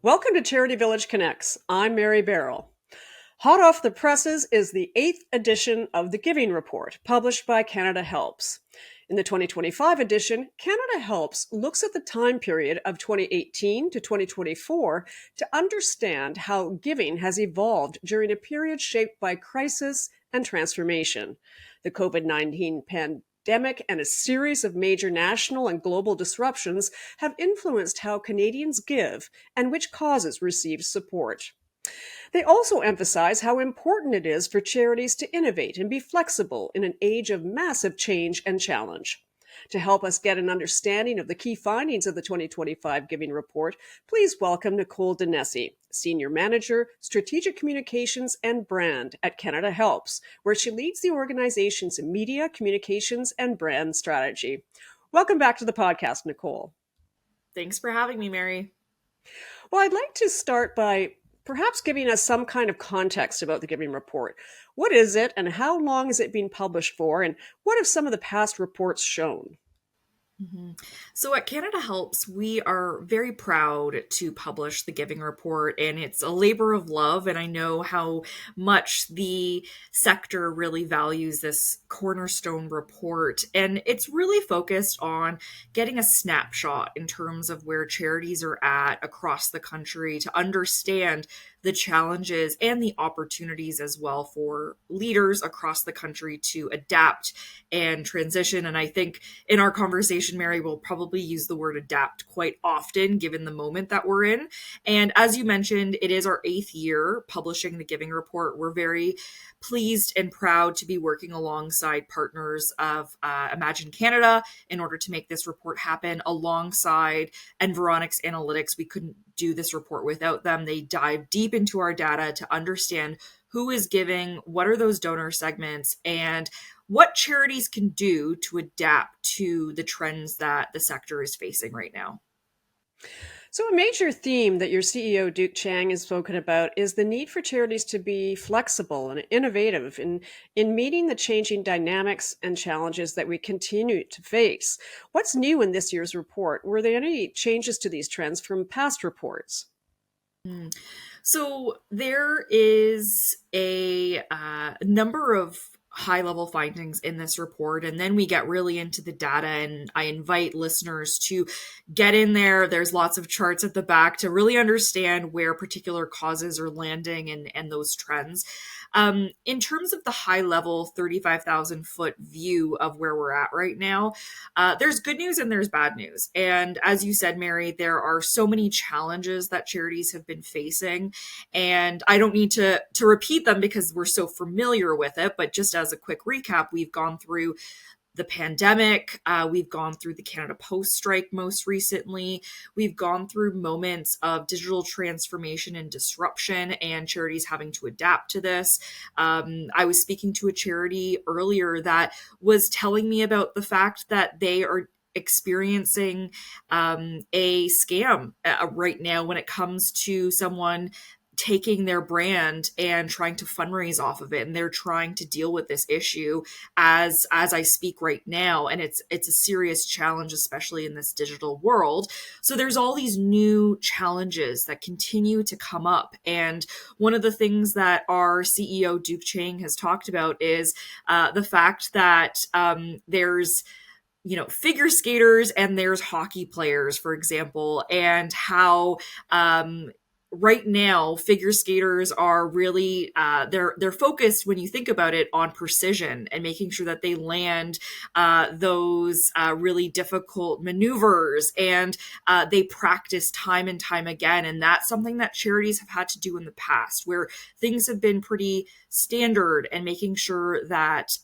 Welcome to CharityVillage Connects. I'm Mary Barrell. Hot off the presses is the 8th edition of the Giving Report, published by CanadaHelps. In the 2025 edition, CanadaHelps looks at the time period of 2018 to 2024 to understand how giving has evolved during a period shaped by crisis and transformation. The COVID-19 pandemic and a series of major national and global disruptions have influenced how Canadians give and which causes receive support. They also emphasize how important it is for charities to innovate and be flexible in an age of massive change and challenge. To help us get an understanding of the key findings of the 2025 Giving Report, please welcome Nicole Danesi, Senior Manager, Strategic Communications and Brand at CanadaHelps, where she leads the organization's media, communications, and brand strategy. Welcome back to the podcast, Nicole. Thanks for having me, Mary. Well, I'd like to start by perhaps giving us some kind of context about the Giving Report. What is it, and how long has it been published for, and what have some of the past reports shown? So at CanadaHelps, we are very proud to publish the Giving Report, and it's a labor of love. And I know how much the sector really values this cornerstone report. And it's really focused on getting a snapshot in terms of where charities are at across the country to understand the challenges and the opportunities as well for leaders across the country to adapt and transition. And I think in our conversation, Mary, will probably use the word adapt quite often given the moment that we're in. And as you mentioned, it is our 8th year publishing the Giving Report. We're very pleased and proud to be working alongside partners of Imagine Canada in order to make this report happen, alongside Environics Analytics. We couldn't do this report without them. They dive deep into our data to understand who is giving, what are those donor segments, and what charities can do to adapt to the trends that the sector is facing right now. So, a major theme that your CEO, Duke Chang, has spoken about is the need for charities to be flexible and innovative in meeting the changing dynamics and challenges that we continue to face. What's new in this year's report? Were there any changes to these trends from past reports? So there is a number of high-level findings in this report, and then we get really into the data, and I invite listeners to get in there. There's lots of charts at the back to really understand where particular causes are landing and those trends. In terms of the high-level 35,000-foot view of where we're at right now, there's good news and there's bad news. And as you said, Mary, there are so many challenges that charities have been facing, and I don't need to repeat them because we're so familiar with it, but just as a quick recap, we've gone through the pandemic. We've gone through the Canada Post strike most recently. We've gone through moments of digital transformation and disruption and charities having to adapt to this. I was speaking to a charity earlier that was telling me about the fact that they are experiencing a scam right now when it comes to someone taking their brand and trying to fundraise off of it, and they're trying to deal with this issue as I speak right now, and it's a serious challenge, especially in this digital world. So there's all these new challenges that continue to come up, and one of the things that our CEO Duke Chang has talked about is the fact that there's figure skaters and there's hockey players, for example, and how right now figure skaters are really they're focused, when you think about it, on precision and making sure that they land those really difficult maneuvers, and they practice time and time again. And that's something that charities have had to do in the past, where things have been pretty standard, and making sure that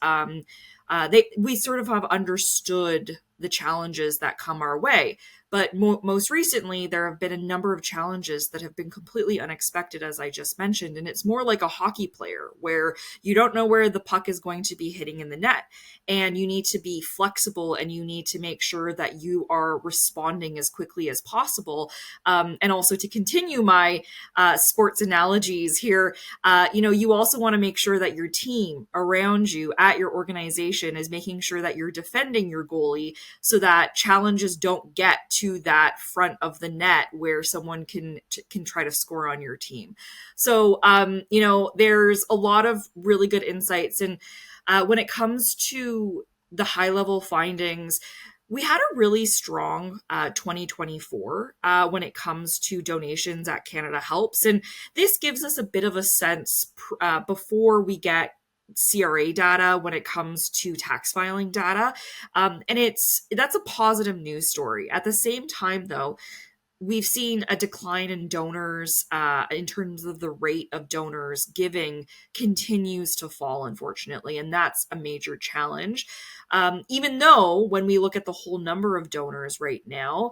we sort of have understood the challenges that come our way. But most recently, there have been a number of challenges that have been completely unexpected, as I just mentioned. And it's more like a hockey player where you don't know where the puck is going to be hitting in the net. And you need to be flexible and you need to make sure that you are responding as quickly as possible. And also to continue my sports analogies here, you also want to make sure that your team around you at your organization is making sure that you're defending your goalie so that challenges don't get to that front of the net where someone can try to score on your team. So, there's a lot of really good insights. And when it comes to the high level findings, we had a really strong 2024 when it comes to donations at CanadaHelps. And this gives us a bit of a sense before we get CRA data when it comes to tax filing data. And that's a positive news story. At the same time, though, we've seen a decline in donors in terms of the rate of donors giving continues to fall, unfortunately, and that's a major challenge. Even though when we look at the whole number of donors right now,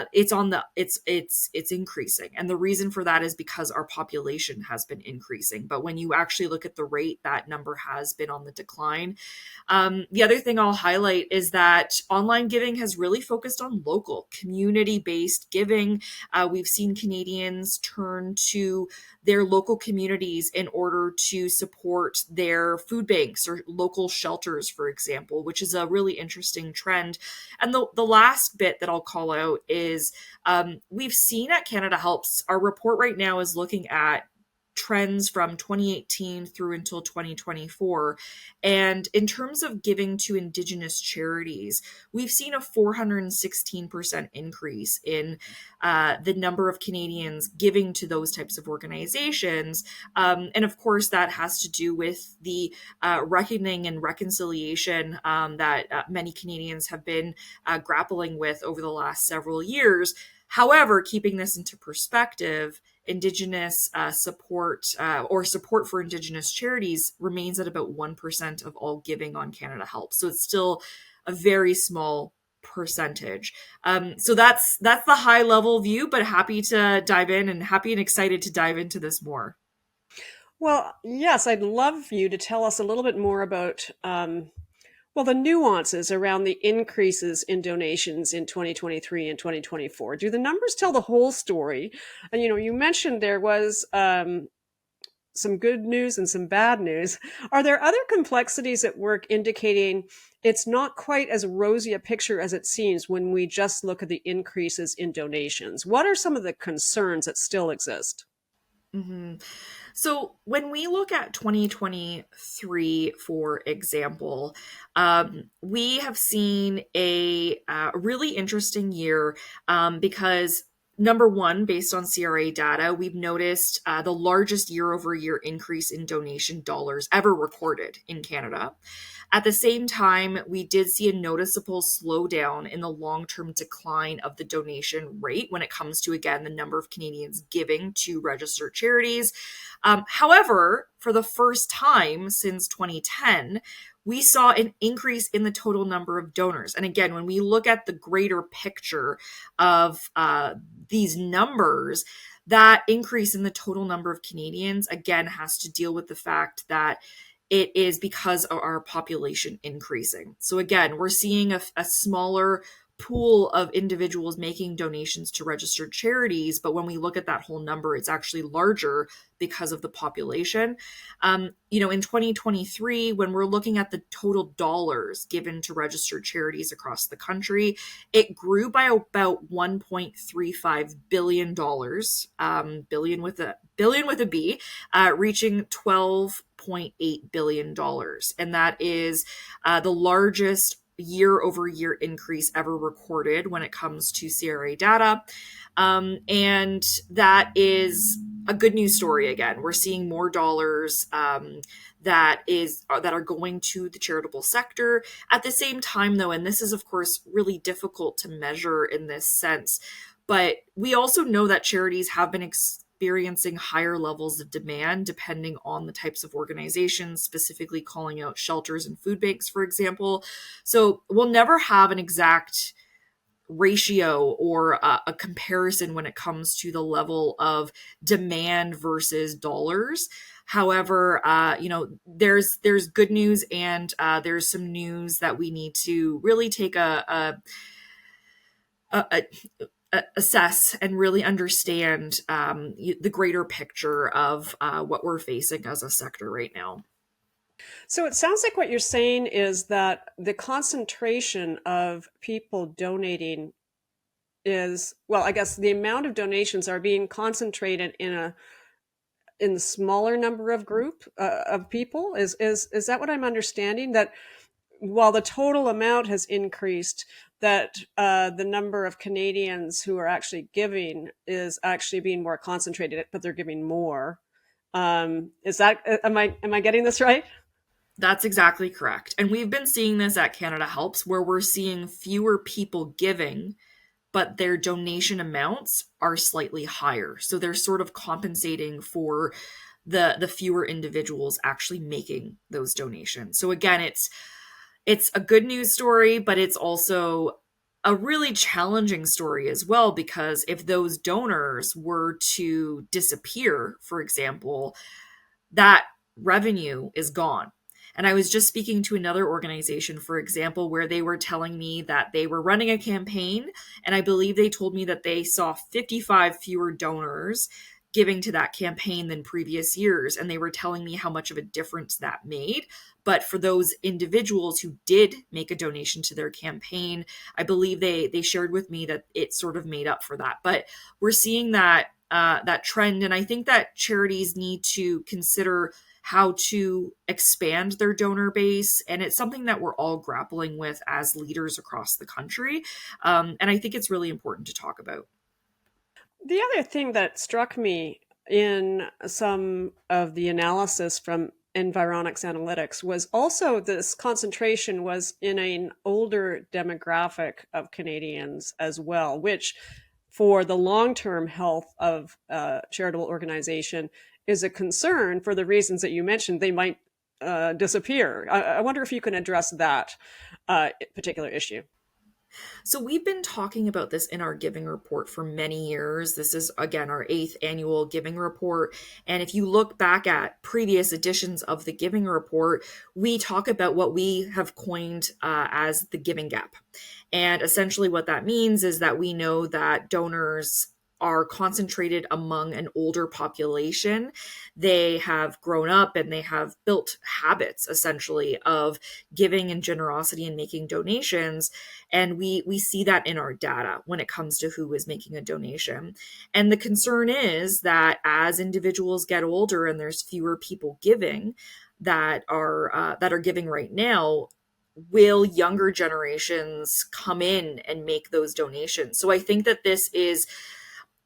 it's increasing, and the reason for that is because our population has been increasing. But when you actually look at the rate, that number has been on the decline. The other thing I'll highlight is that online giving has really focused on local, community-based giving. We've seen Canadians turn to their local communities in order to support their food banks or local shelters, for example, which is a really interesting trend. And the last bit that I'll call out is we've seen at CanadaHelps, our report right now is looking at trends from 2018 through until 2024. And in terms of giving to Indigenous charities, we've seen a 416% increase in the number of Canadians giving to those types of organizations. And of course, that has to do with the reckoning and reconciliation that many Canadians have been grappling with over the last several years. However, keeping this into perspective, Indigenous support for Indigenous charities remains at about 1% of all giving on CanadaHelps. So it's still a very small percentage. So that's the high level view, but happy to dive in and happy and excited to dive into this more. Well, yes, I'd love you to tell us a little bit more about the nuances around the increases in donations in 2023 and 2024. Do the numbers tell the whole story? And, you mentioned there was some good news and some bad news. Are there other complexities at work indicating it's not quite as rosy a picture as it seems when we just look at the increases in donations? What are some of the concerns that still exist? Mm-hmm. So when we look at 2023, for example, we have seen a really interesting year because number one, based on CRA data, we've noticed the largest year-over-year increase in donation dollars ever recorded in Canada. At the same time, we did see a noticeable slowdown in the long-term decline of the donation rate when it comes to, again, the number of Canadians giving to registered charities. However, for the first time since 2010, we saw an increase in the total number of donors. And again, when we look at the greater picture of these numbers, that increase in the total number of Canadians, again, has to deal with the fact that it is because of our population increasing. So again, we're seeing a smaller pool of individuals making donations to registered charities, but when we look at that whole number, it's actually larger because of the population. In 2023, when we're looking at the total dollars given to registered charities across the country, it grew by about $1.35 billion, billion with a B, reaching $12.8 billion. And that is the largest year-over-year increase ever recorded when it comes to CRA data. And that is a good news story. Again, we're seeing more dollars that are going to the charitable sector. At the same time, though, and this is, of course, really difficult to measure in this sense, but we also know that charities have been experiencing higher levels of demand depending on the types of organizations, specifically calling out shelters and food banks, for example. So we'll never have an exact ratio or a comparison when it comes to the level of demand versus dollars. However, there's good news, and there's some news that we need to really take a assess and really understand the greater picture of what we're facing as a sector right now. So it sounds like what you're saying is that the concentration of people donating is, well, I guess the amount of donations are being concentrated in the smaller number of group of people. Is that what I'm understanding? That while the total amount has increased, that the number of Canadians who are actually giving is actually being more concentrated, but they're giving more. Is that, am I getting this right? That's exactly correct. And we've been seeing this at CanadaHelps, where we're seeing fewer people giving, but their donation amounts are slightly higher. So they're sort of compensating for the fewer individuals actually making those donations. So again, it's a good news story, but it's also a really challenging story as well, because if those donors were to disappear, for example, that revenue is gone. And I was just speaking to another organization, for example, where they were telling me that they were running a campaign, and I believe they told me that they saw 55 fewer donors giving to that campaign than previous years. And they were telling me how much of a difference that made. But for those individuals who did make a donation to their campaign, I believe they shared with me that it sort of made up for that. But we're seeing that trend, and I think that charities need to consider how to expand their donor base, and it's something that we're all grappling with as leaders across the country, and I think it's really important to talk about. The other thing that struck me in some of the analysis from Environics Analytics was also this concentration was in an older demographic of Canadians as well, which for the long-term health of a charitable organization is a concern for the reasons that you mentioned. They might disappear. I wonder if you can address that particular issue. So we've been talking about this in our giving report for many years. This is, again, our 8th annual giving report. And if you look back at previous editions of the giving report, we talk about what we have coined as the giving gap. And essentially what that means is that we know that donors are concentrated among an older population. They have grown up and they have built habits, essentially, of giving and generosity and making donations. And we see that in our data when it comes to who is making a donation. And the concern is that as individuals get older and there's fewer people giving that are giving right now, will younger generations come in and make those donations? So I think that this is,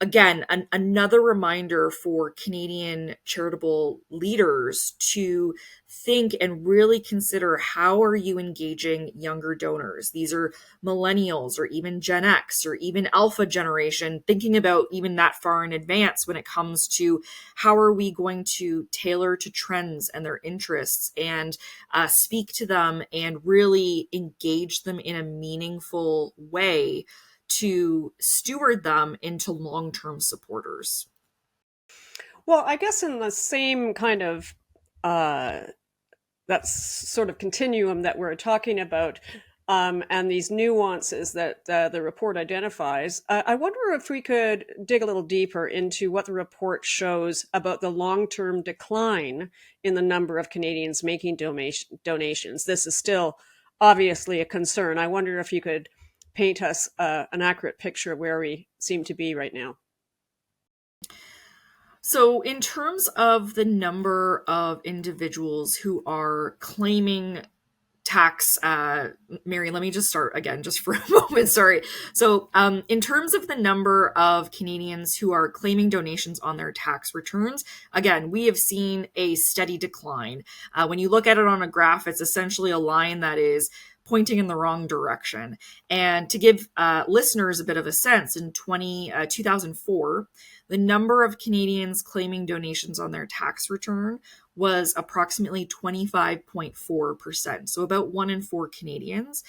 again, another reminder for Canadian charitable leaders to think and really consider, how are you engaging younger donors? These are millennials or even Gen X or even Alpha generation, thinking about even that far in advance when it comes to how are we going to tailor to trends and their interests and speak to them and really engage them in a meaningful way to steward them into long-term supporters. Well, I guess in the same kind of that sort of continuum that we're talking about, and these nuances that the report identifies, I wonder if we could dig a little deeper into what the report shows about the long-term decline in the number of Canadians making donations. This is still obviously a concern. I wonder if you could paint us an accurate picture of where we seem to be right now. So, in terms of the number of individuals who are claiming tax, Mary, let me just start again, just for a moment. Sorry. So, in terms of the number of Canadians who are claiming donations on their tax returns, again, we have seen a steady decline. When you look at it on a graph, it's essentially a line that is pointing in the wrong direction. And to give listeners a bit of a sense, in 2004, the number of Canadians claiming donations on their tax return was approximately 25.4%. So about 1 in 4 Canadians.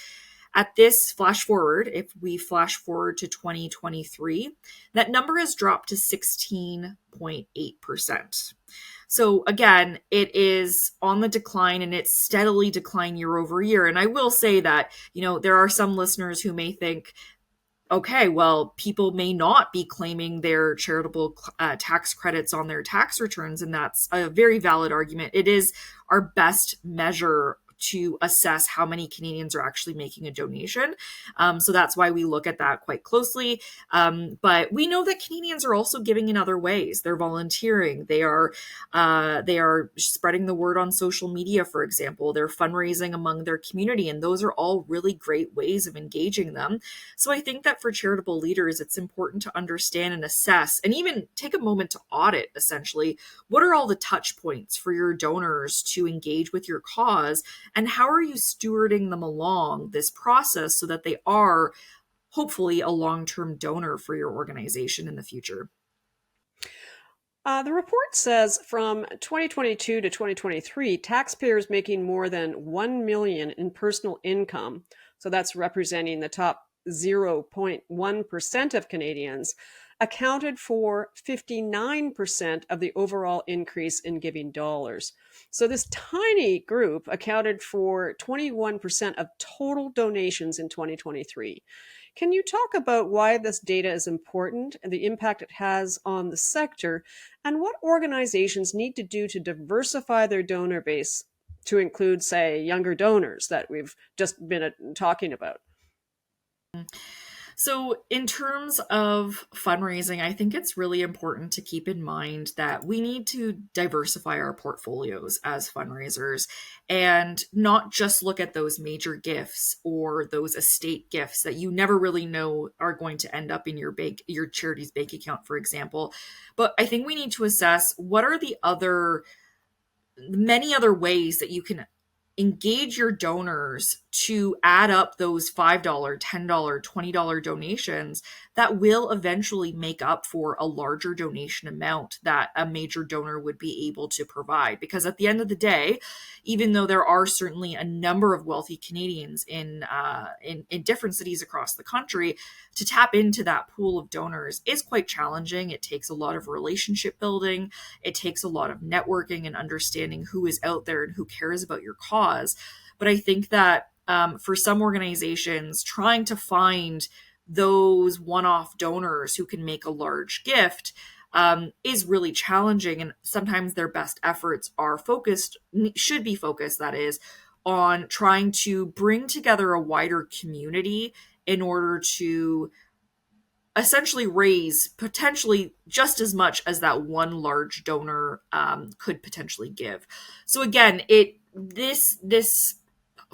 At this flash forward, if we flash forward to 2023, that number has dropped to 16.8%. So again, it is on the decline, and it's steadily declined year over year. And I will say that, there are some listeners who may think, okay, well, people may not be claiming their charitable tax credits on their tax returns, and that's a very valid argument. It is our best measure to assess how many Canadians are actually making a donation. So that's why we look at that quite closely. But we know that Canadians are also giving in other ways. They're volunteering. They are spreading the word on social media, for example. They're fundraising among their community, and those are all really great ways of engaging them. So I think that for charitable leaders, it's important to understand and assess, and even take a moment to audit, essentially, what are all the touch points for your donors to engage with your cause, and how are you stewarding them along this process so that they are hopefully a long-term donor for your organization in the future. The report says from 2022 to 2023, taxpayers making more than $1 million in personal income, so that's representing the top 0.1% of Canadians, accounted for 59% of the overall increase in giving dollars. So this tiny group accounted for 21% of total donations in 2023. Can you talk about why this data is important and the impact it has on the sector, and what organizations need to do to diversify their donor base to include, say, younger donors that we've just been talking about? So, in terms of fundraising, I think it's really important to keep in mind that we need to diversify our portfolios as fundraisers and not just look at those major gifts or those estate gifts that you never really know are going to end up in your charity's bank account, for example. But I think we need to assess what are the many other ways that you can engage your donors to add up those $5, $10, $20 donations that will eventually make up for a larger donation amount that a major donor would be able to provide. Because at the end of the day, even though there are certainly a number of wealthy Canadians in different cities across the country, to tap into that pool of donors is quite challenging. It takes a lot of relationship building. It takes a lot of networking and understanding who is out there and who cares about your cause. But I think that for some organizations, trying to find those one-off donors who can make a large gift is really challenging. And sometimes their best efforts should be focused, that is, on trying to bring together a wider community in order to essentially raise potentially just as much as that one large donor could potentially give. So again, this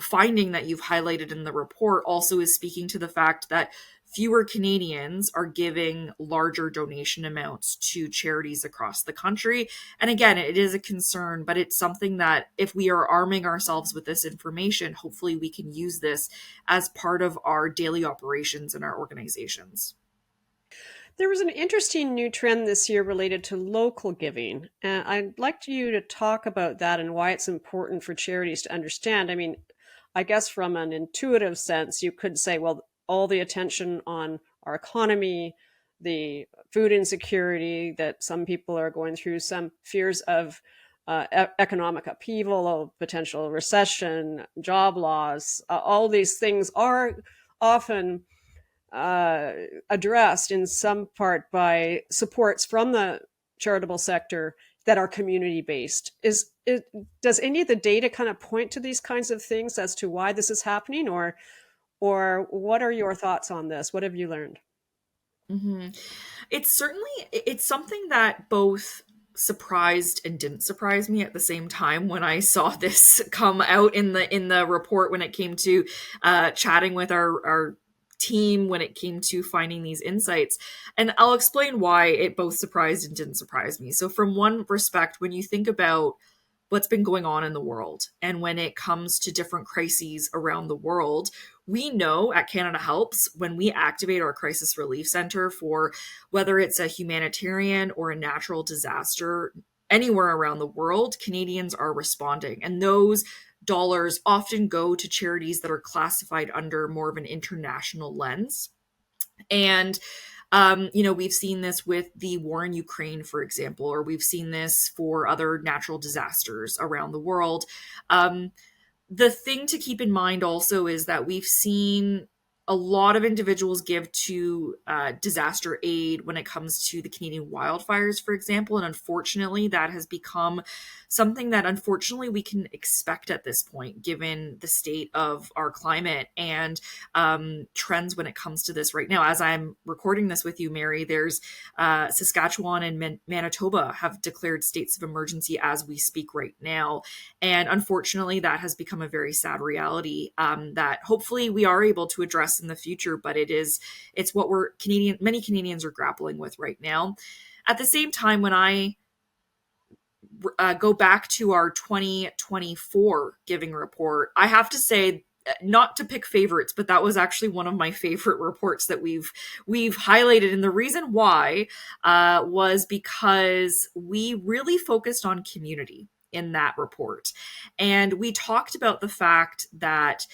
finding that you've highlighted in the report also is speaking to the fact that fewer Canadians are giving larger donation amounts to charities across the country. And again, it is a concern, but it's something that if we are arming ourselves with this information, hopefully we can use this as part of our daily operations in our organizations. There was an interesting new trend this year related to local giving. And I'd like you to talk about that and why it's important for charities to understand. I mean, I guess from an intuitive sense, you could say, well, all the attention on our economy, the food insecurity that some people are going through, some fears of economic upheaval, potential recession, job loss, all these things are often addressed in some part by supports from the charitable sector that are community based. Does any of the data kind of point to these kinds of things as to why this is happening, or what are your thoughts on this? What have you learned? Mm-hmm. It's something that both surprised and didn't surprise me at the same time when I saw this come out in the report, when it came to chatting with our team, when it came to finding these insights. And I'll explain why it both surprised and didn't surprise me. So from one respect, when you think about what's been going on in the world, and when it comes to different crises around the world, we know at CanadaHelps, when we activate our crisis relief center for whether it's a humanitarian or a natural disaster anywhere around the world, Canadians are responding. And those dollars often go to charities that are classified under more of an international lens. And we've seen this with the war in Ukraine, for example, or we've seen this for other natural disasters around the world. The thing to keep in mind also is that we've seen a lot of individuals give to disaster aid when it comes to the Canadian wildfires, for example. And unfortunately, that has become something that unfortunately we can expect at this point, given the state of our climate and trends when it comes to this right now. As I'm recording this with you, Mary, there's Saskatchewan and Manitoba have declared states of emergency as we speak right now. And unfortunately, that has become a very sad reality that hopefully we are able to address in the future, but it's what many Canadians are grappling with right now. At the same time, when I go back to our 2024 giving report, I have to say, not to pick favorites, but that was actually one of my favorite reports that we've highlighted. And the reason why was because we really focused on community in that report. And we talked about the fact that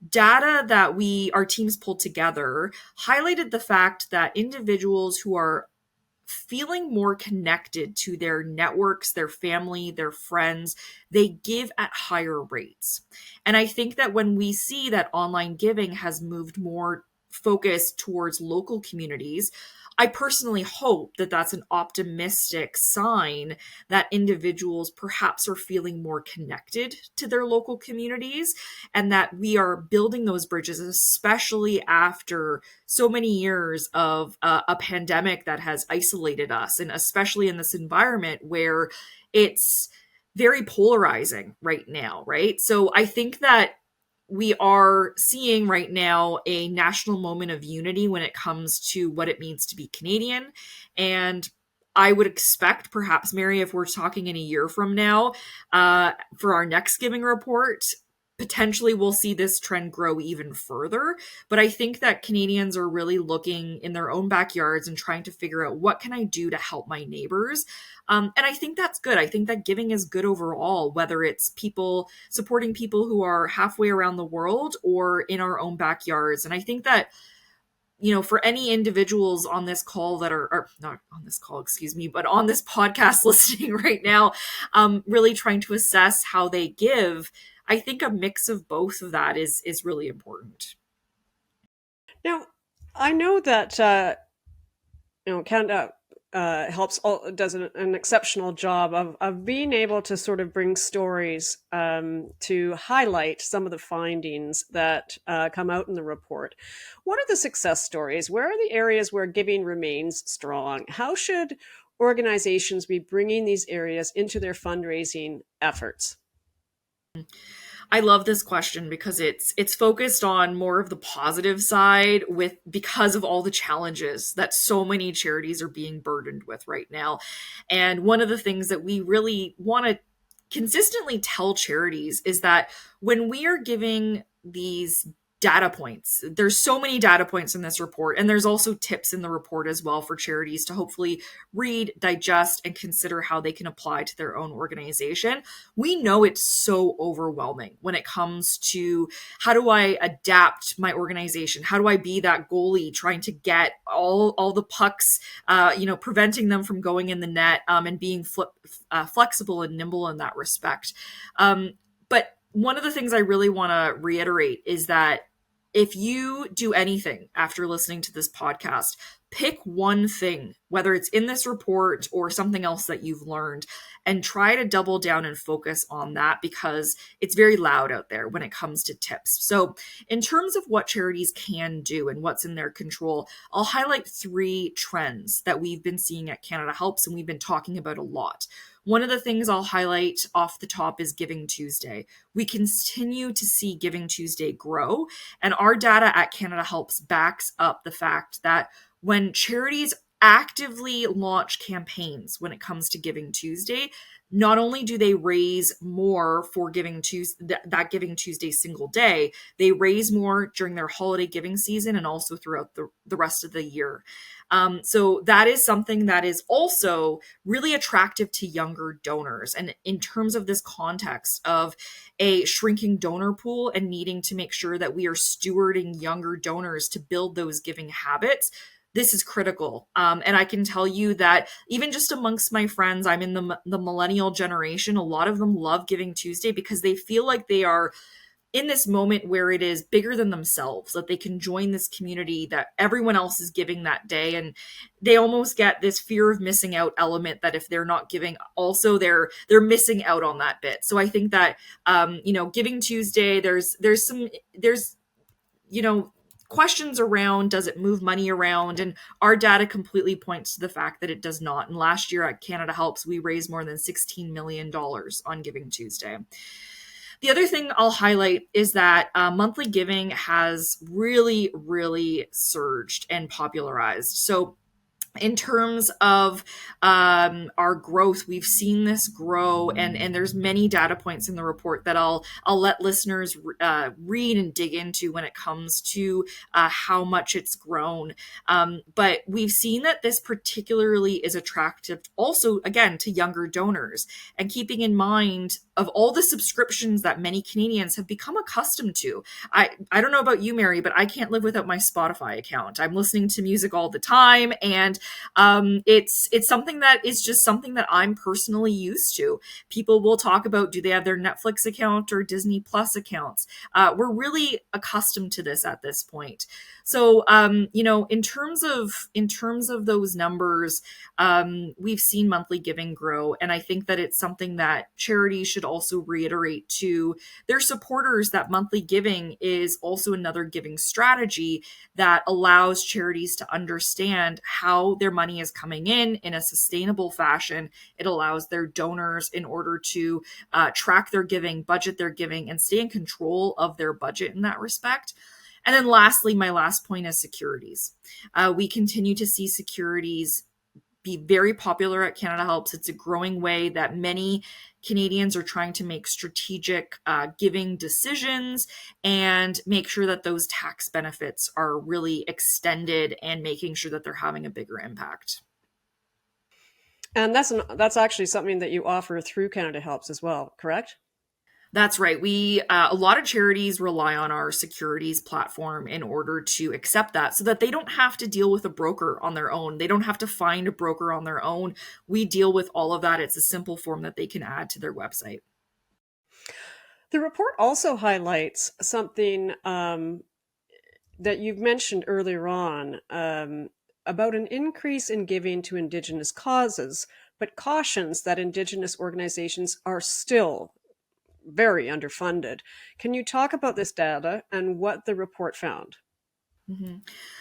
data that our teams pulled together highlighted the fact that individuals who are feeling more connected to their networks, their family, their friends, they give at higher rates. And I think that when we see that online giving has moved more focus towards local communities, I personally hope that that's an optimistic sign that individuals perhaps are feeling more connected to their local communities and that we are building those bridges, especially after so many years of a pandemic that has isolated us, and especially in this environment where it's very polarizing right now, right? So I think that we are seeing right now a national moment of unity when it comes to what it means to be Canadian. And I would expect, perhaps, Mary, if we're talking in a year from now, for our next giving report, potentially we'll see this trend grow even further. But I think that Canadians are really looking in their own backyards and trying to figure out, what can I do to help my neighbors? And I think that's good. I think that giving is good overall, whether it's people supporting people who are halfway around the world or in our own backyards. And I think that, for any individuals on this call that or not on this call, excuse me, but on this podcast listening right now, really trying to assess how they give, I think a mix of both of that is really important. Now, I know that Canada does an exceptional job of being able to sort of bring stories to highlight some of the findings that come out in the report. What are the success stories? Where are the areas where giving remains strong? How should organizations be bringing these areas into their fundraising efforts? I love this question because it's focused on more of the positive side because of all the challenges that so many charities are being burdened with right now. And one of the things that we really want to consistently tell charities is that when we are giving these data points, there's so many data points in this report, and there's also tips in the report as well for charities to hopefully read, digest, and consider how they can apply to their own organization. We know it's so overwhelming when it comes to, how do I adapt my organization? How do I be that goalie trying to get all the pucks, preventing them from going in the net, and being flexible and nimble in that respect. But one of the things I really want to reiterate is that if you do anything after listening to this podcast, pick one thing, whether it's in this report or something else that you've learned, and try to double down and focus on that, because it's very loud out there when it comes to tips. So in terms of what charities can do and what's in their control, I'll highlight 3 trends that we've been seeing at CanadaHelps and we've been talking about a lot. One of the things I'll highlight off the top is Giving Tuesday. We continue to see Giving Tuesday grow, and our data at CanadaHelps backs up the fact that when charities actively launch campaigns when it comes to Giving Tuesday. Not only do they raise more for Giving Tuesday, that Giving Tuesday single day, they raise more during their holiday giving season and also throughout the rest of the year. So that is something that is also really attractive to younger donors. And in terms of this context of a shrinking donor pool and needing to make sure that we are stewarding younger donors to build those giving habits, this is critical. And I can tell you that even just amongst my friends, I'm in the millennial generation. A lot of them love Giving Tuesday because they feel like they are in this moment where it is bigger than themselves, that they can join this community that everyone else is giving that day. And they almost get this fear of missing out element that if they're not giving also, they're missing out on that bit. So I think that, Giving Tuesday, there's questions around, does it move money around? And our data completely points to the fact that it does not. And last year at CanadaHelps, we raised more than $16 million on Giving Tuesday. The other thing I'll highlight is that monthly giving has really, really surged and popularized. So in terms of our growth, we've seen this grow, and there's many data points in the report that I'll let listeners read and dig into when it comes to how much it's grown. But we've seen that this particularly is attractive also, again, to younger donors, and keeping in mind of all the subscriptions that many Canadians have become accustomed to. I don't know about you, Mary, but I can't live without my Spotify account. I'm listening to music all the time, and it's something that is just something that I'm personally used to. People will talk about, do they have their Netflix account or Disney Plus accounts? We're really accustomed to this at this point. So, in terms of those numbers, we've seen monthly giving grow, and I think that it's something that charities should also reiterate to their supporters, that monthly giving is also another giving strategy that allows charities to understand how their money is coming in a sustainable fashion. It allows their donors in order to track their giving, budget their giving, and stay in control of their budget in that respect. And then lastly, my last point is securities. We continue to see securities be very popular at CanadaHelps. It's a growing way that many Canadians are trying to make strategic giving decisions and make sure that those tax benefits are really extended and making sure that they're having a bigger impact. And that's actually something that you offer through CanadaHelps as well, correct? That's right. We a lot of charities rely on our securities platform in order to accept that, so that they don't have to deal with a broker on their own. They don't have to find a broker on their own. We deal with all of that. It's a simple form that they can add to their website. The report also highlights something that you've mentioned earlier on about an increase in giving to Indigenous causes, but cautions that Indigenous organizations are still very underfunded. Can you talk about this data and what the report found? Mm-hmm.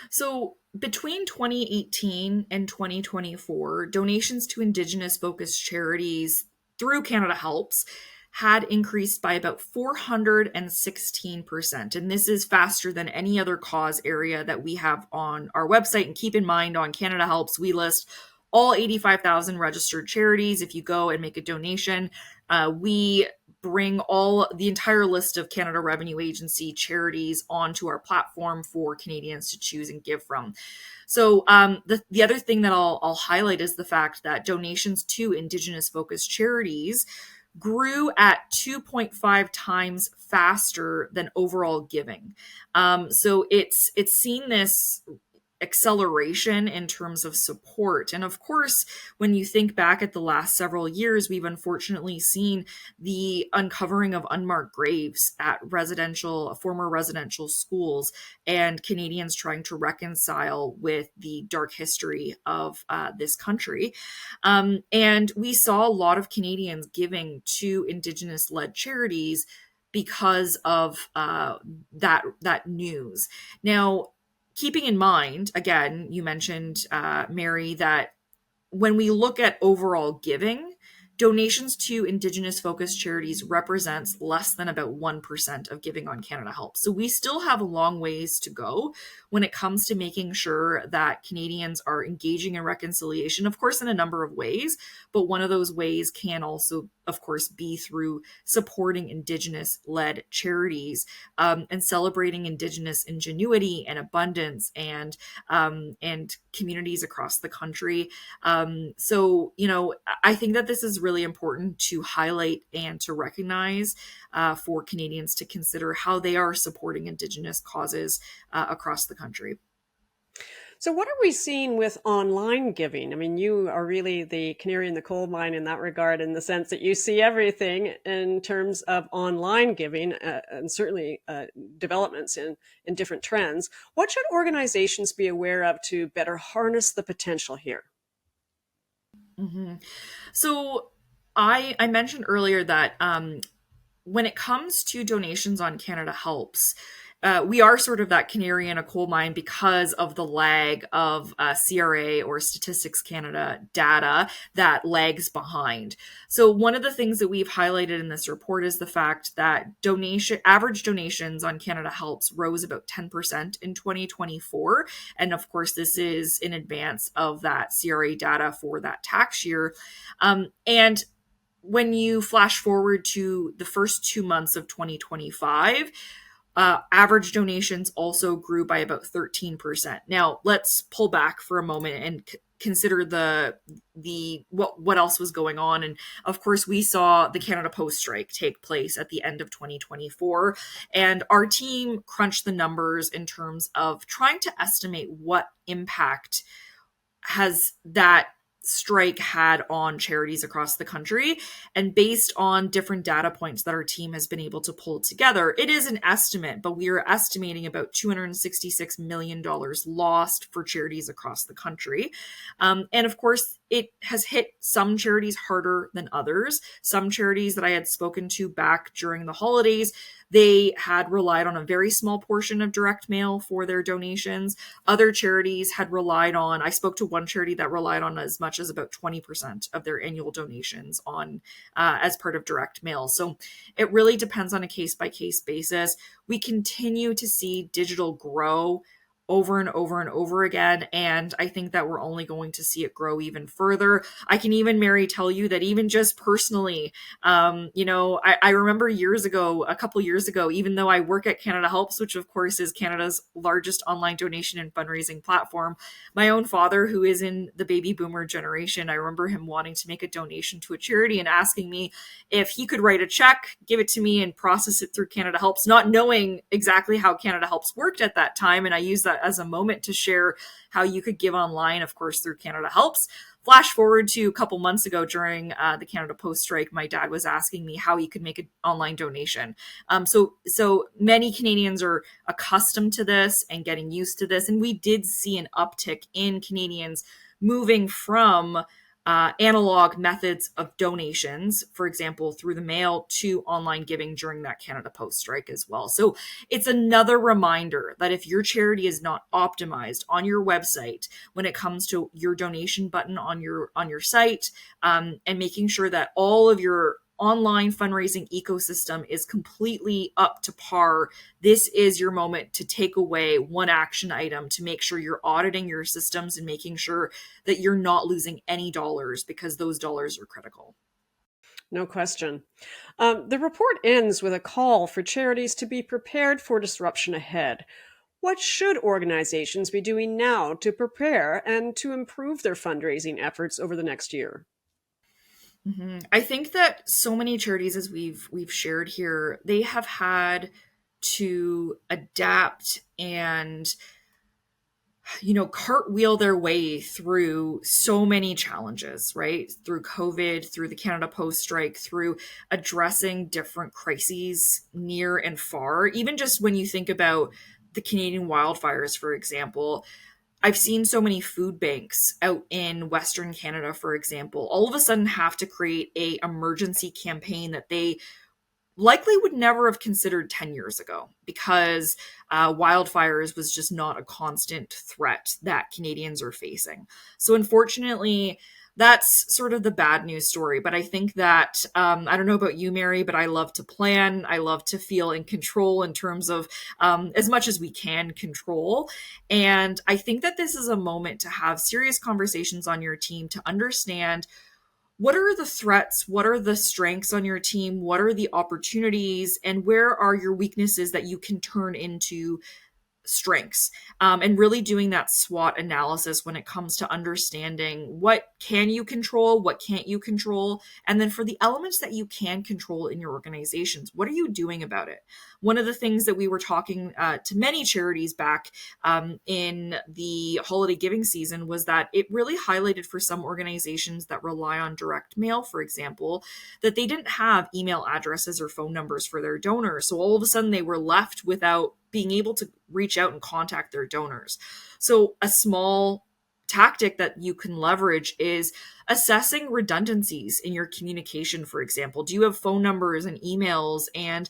So between 2018 and 2024, donations to Indigenous focused charities through CanadaHelps had increased by about 416%. And this is faster than any other cause area that we have on our website. And keep in mind, on CanadaHelps, we list all 85,000 registered charities. If you go and make a donation, we bring the entire list of Canada Revenue Agency charities onto our platform for Canadians to choose and give from. So the other thing that I'll highlight is the fact that donations to Indigenous focused charities grew at 2.5 times faster than overall giving. So it's seen this acceleration in terms of support. And of course, when you think back at the last several years, we've unfortunately seen the uncovering of unmarked graves at former residential schools, and Canadians trying to reconcile with the dark history of this country. And we saw a lot of Canadians giving to Indigenous-led charities because of that news. Now, keeping in mind, again, you mentioned, Mary, that when we look at overall giving, donations to Indigenous-focused charities represents less than about 1% of giving on Canada Helps. So we still have a long ways to go when it comes to making sure that Canadians are engaging in reconciliation, of course, in a number of ways, but one of those ways can also, of course, be through supporting Indigenous-led charities, and celebrating Indigenous ingenuity and abundance and communities across the country. So, I think that this is really important to highlight and to recognize for Canadians to consider how they are supporting Indigenous causes across the country. So, what are we seeing with online giving? I mean, you are really the canary in the coal mine in that regard, in the sense that you see everything in terms of online giving, and certainly developments in different trends. What should organizations be aware of to better harness the potential here? Mm-hmm. So, I mentioned earlier that when it comes to donations on Canada Helps, we are sort of that canary in a coal mine because of the lag of CRA or Statistics Canada data that lags behind. So one of the things that we've highlighted in this report is the fact that average donations on Canada Helps rose about 10% in 2024. And of course, this is in advance of that CRA data for that tax year. And when you flash forward to the first 2 months of 2025, average donations also grew by about 13%. Now, let's pull back for a moment and consider what else was going on. And of course, we saw the Canada Post strike take place at the end of 2024, and our team crunched the numbers in terms of trying to estimate what impact has that strike had on charities across the country. And based on different data points that our team has been able to pull together, it is an estimate, but we are estimating about $266 million lost for charities across the country. And of course, it has hit some charities harder than others. Some charities that I had spoken to back during the holidays, they had relied on a very small portion of direct mail for their donations. Other charities had relied on, I spoke to one charity that relied on as much as about 20% of their annual donations on as part of direct mail. So it really depends on a case-by-case basis. We continue to see digital grow over and over and over again. And I think that we're only going to see it grow even further. I can even, Mary, tell you that even just personally, I remember a couple years ago, even though I work at Canada Helps, which of course is Canada's largest online donation and fundraising platform, my own father, who is in the baby boomer generation, I remember him wanting to make a donation to a charity and asking me if he could write a check, give it to me, and process it through Canada Helps, not knowing exactly how Canada Helps worked at that time. And I used that as a moment to share how you could give online, of course, through Canada Helps. Flash forward to a couple months ago during the Canada Post strike, my dad was asking me how he could make an online donation. So many Canadians are accustomed to this and getting used to this. And we did see an uptick in Canadians moving from analog methods of donations, for example, through the mail, to online giving during that Canada Post strike as well. So it's another reminder that if your charity is not optimized on your website when it comes to your donation button on your site, and making sure that all of your online fundraising ecosystem is completely up to par, this is your moment to take away one action item to make sure you're auditing your systems and making sure that you're not losing any dollars, because those dollars are critical. No question. The report ends with a call for charities to be prepared for disruption ahead. What should organizations be doing now to prepare and to improve their fundraising efforts over the next year? Mm-hmm. I think that so many charities, as we've shared here, they have had to adapt and cartwheel their way through so many challenges, right? Through COVID, through the Canada Post strike, through addressing different crises near and far. Even just when you think about the Canadian wildfires, for example, I've seen so many food banks out in Western Canada, for example, all of a sudden have to create a emergency campaign that they likely would never have considered 10 years ago, because wildfires was just not a constant threat that Canadians are facing. So unfortunately, that's sort of the bad news story. But I think that, I don't know about you, Mary, but I love to plan. I love to feel in control in terms of as much as we can control. And I think that this is a moment to have serious conversations on your team to understand what are the threats, what are the strengths on your team, what are the opportunities, and where are your weaknesses that you can turn into strengths, and really doing that SWOT analysis when it comes to understanding what can you control, what can't you control, and then for the elements that you can control in your organizations, what are you doing about it? One of the things that we were talking to many charities back in the holiday giving season was that it really highlighted for some organizations that rely on direct mail, for example, that they didn't have email addresses or phone numbers for their donors. So all of a sudden they were left without being able to reach out and contact their donors. So a small tactic that you can leverage is assessing redundancies in your communication. For example, do you have phone numbers and emails and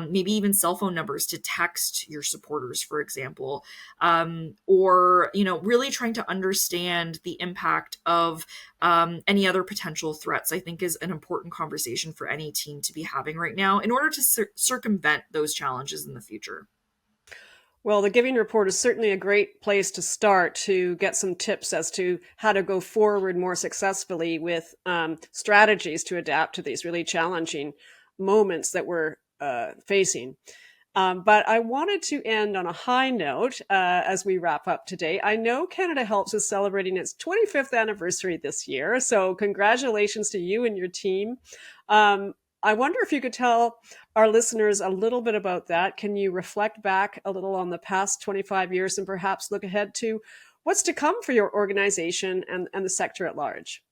maybe even cell phone numbers to text your supporters, for example, or really trying to understand the impact of any other potential threats, I think is an important conversation for any team to be having right now in order to circumvent those challenges in the future. Well, the giving report is certainly a great place to start to get some tips as to how to go forward more successfully with strategies to adapt to these really challenging moments that we're facing. But I wanted to end on a high note as we wrap up today. I know CanadaHelps is celebrating its 25th anniversary this year, so congratulations to you and your team. I wonder if you could tell our listeners a little bit about that. Can you reflect back a little on the past 25 years and perhaps look ahead to what's to come for your organization and the sector at large?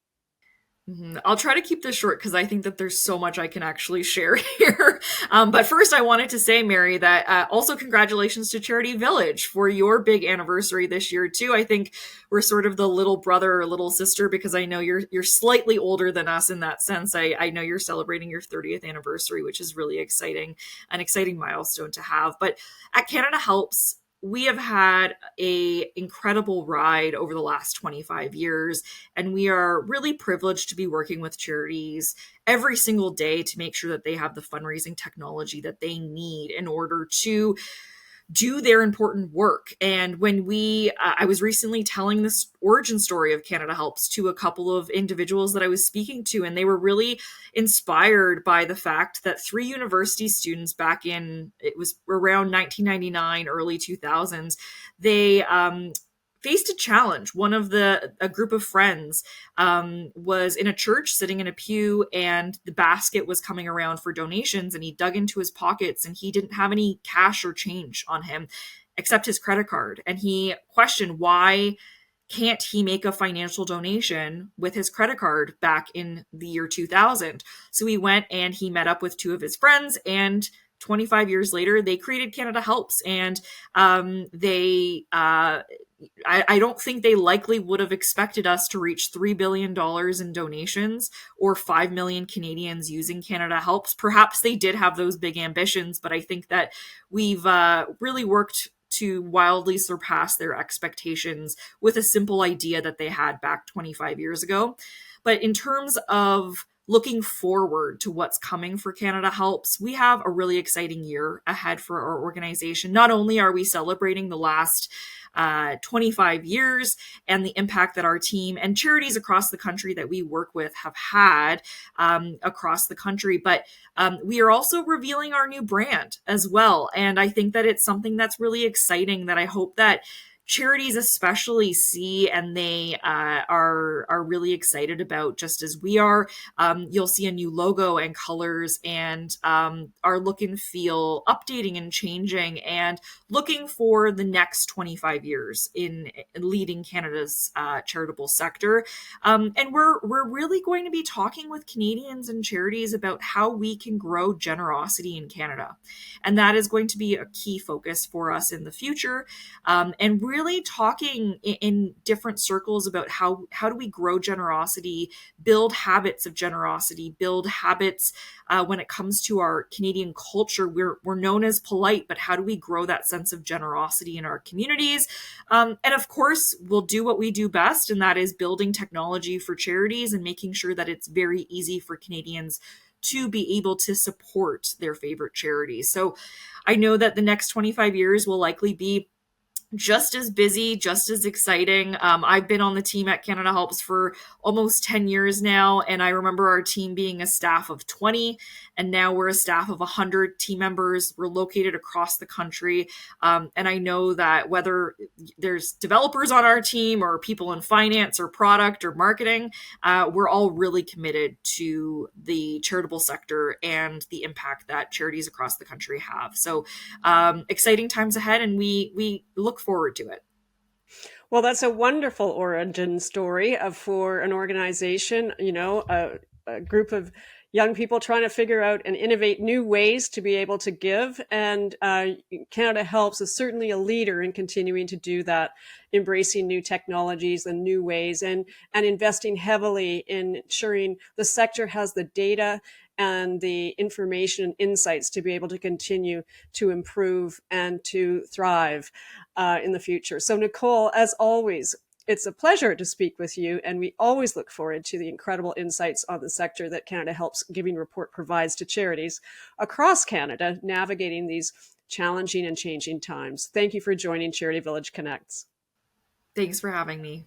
I'll try to keep this short because I think that there's so much I can actually share here. But first, I wanted to say, Mary, that also congratulations to CharityVillage for your big anniversary this year too. I think we're sort of the little brother or little sister because I know you're slightly older than us in that sense. I know you're celebrating your 30th anniversary, which is really exciting, an exciting milestone to have. But at CanadaHelps, we have had a incredible ride over the last 25 years, and we are really privileged to be working with charities every single day to make sure that they have the fundraising technology that they need in order to do their important work. And when I was recently telling this origin story of CanadaHelps to a couple of individuals that I was speaking to, and they were really inspired by the fact that 3 university students back in, it was around 1999, early 2000s, they faced a challenge. A group of friends was in a church sitting in a pew, and the basket was coming around for donations, and he dug into his pockets and he didn't have any cash or change on him except his credit card. And he questioned, why can't he make a financial donation with his credit card back in the year 2000? So he went and he met up with 2 of his friends, and 25 years later, they created CanadaHelps, and I don't think they likely would have expected us to reach $3 billion in donations or 5 million Canadians using CanadaHelps. Perhaps they did have those big ambitions, but I think that we've really worked to wildly surpass their expectations with a simple idea that they had back 25 years ago. But in terms of looking forward to what's coming for CanadaHelps, we have a really exciting year ahead for our organization. Not only are we celebrating the last 25 years and the impact that our team and charities across the country that we work with have had across the country, but we are also revealing our new brand as well. And I think that it's something that's really exciting that I hope that charities especially see, and they are really excited about, just as we are. You'll see a new logo and colors, and our look and feel updating and changing, and looking for the next 25 years in leading Canada's charitable sector. And we're really going to be talking with Canadians and charities about how we can grow generosity in Canada. And that is going to be a key focus for us in the future. And really really talking in different circles about how do we grow generosity, build habits of generosity, build habits when it comes to our Canadian culture. We're known as polite, but how do we grow that sense of generosity in our communities? And of course, we'll do what we do best, and that is building technology for charities and making sure that it's very easy for Canadians to be able to support their favorite charities. So I know that the next 25 years will likely be just as busy, just as exciting. I've been on the team at CanadaHelps for almost 10 years now, and I remember our team being a staff of 20, and now we're a staff of 100 team members. We're located across the country, and I know that whether there's developers on our team or people in finance or product or marketing, we're all really committed to the charitable sector and the impact that charities across the country have. So exciting times ahead, and we look forward to it. Well, that's a wonderful origin story for an organization, a group of young people trying to figure out and innovate new ways to be able to give. And Canada Helps is certainly a leader in continuing to do that, embracing new technologies and new ways, and investing heavily in ensuring the sector has the data and the information and insights to be able to continue to improve and to thrive in the future. So, Nicole, as always, it's a pleasure to speak with you, and we always look forward to the incredible insights on the sector that Canada Helps Giving Report provides to charities across Canada, navigating these challenging and changing times. Thank you for joining Charity Village Connects. Thanks for having me.